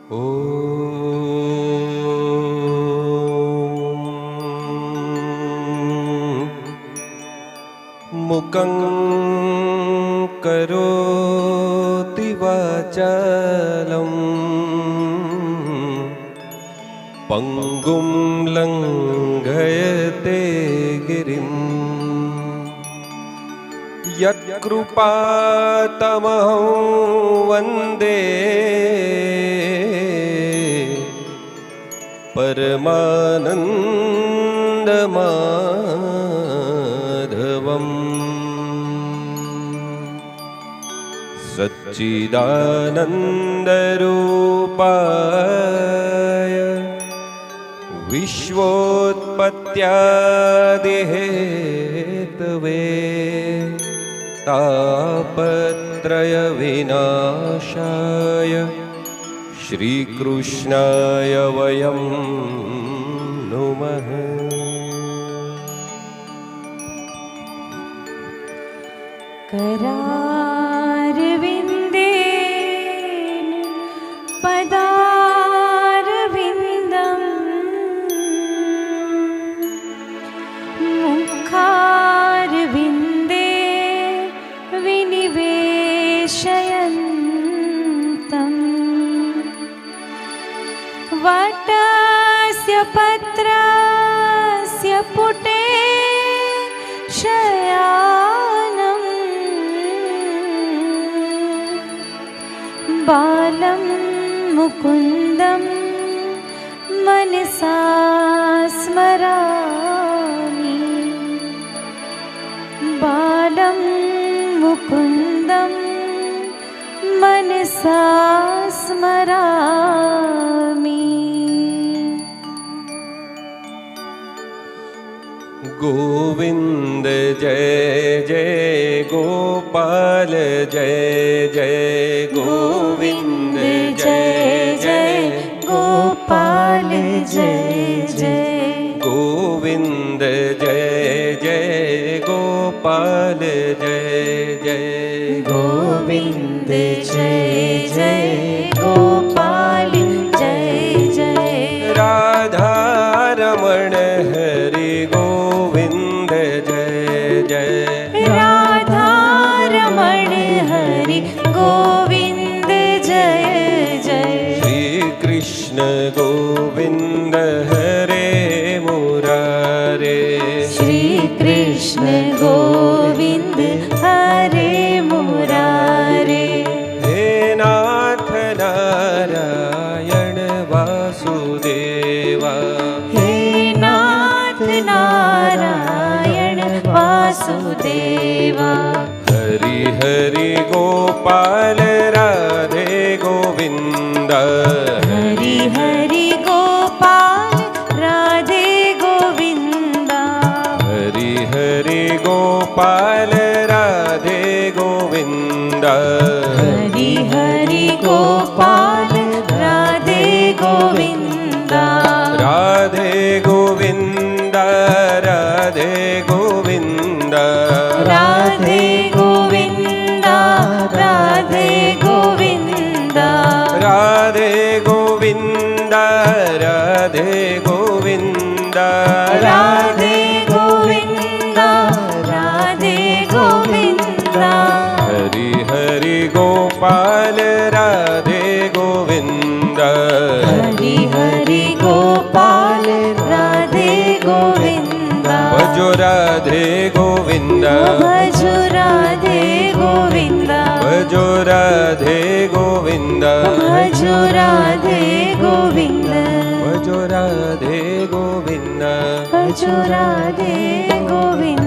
ॐ मुकं करोति वाचालं पङ्गुं लङ्घयते गिरिं यत्कृपातमहं वन्दे परमानन्दमाधवम् सच्चिदानन्दरूपाय विश्वोत्पत्त्यादिहेतवे तापत्रयविनाशाय श्रीकृष्णाय वयं नुमः। करारविन्देन पदारविन्दं मुखारविन्दे विनिवेशयन्तम् वटस्य पत्रस्य पुटे शयानम् बालं मुकुन्दं मनसा स्मरामि बालं मुकुन्दं मनसा स्मरामि। गोविन्द जय जय गोपाल जय जय गोविन्द जय जय गोपाल जय जय गोविन्द जय जय गोपाल जय जय गोविन्द जय जय गोपाल जय जय राधा रमण हरि गोविन्द जय जय राधा रमण हरि गोविन्द जय जय श्री कृष्ण गोविन्द हरे मुरारे श्री कृष्ण गोविन्द हरे मुरारे हे नाथ नारायण वासुदेवा हे नाथ नारायण वासुदेवा हरि हरि गोपाल राधे गोविन्द हरि हरि गोपाल राधे गोविन्दा हरि हरि गोपाल राधे गोविन्द हरि हरि गोपाल राधे गोविन्दा राधे गोविन्द राधे गोविन्द राधे गोविन्दा राधे गोविन्दा राधे गोविन्द राधे गोविन्द राधे गोविन्दा राधे गोविन्दा हरि हरि गोपाल राधे गोविन्द हरि हरि गोपाल राधे गोविन्दा भजो राधे गोविन्द भजो राधे गोविन्दा भजो राधे गोविन्द भजो राधे गोविन्दा भजो राधे गोविन्द भजो राधे गोविन्दा।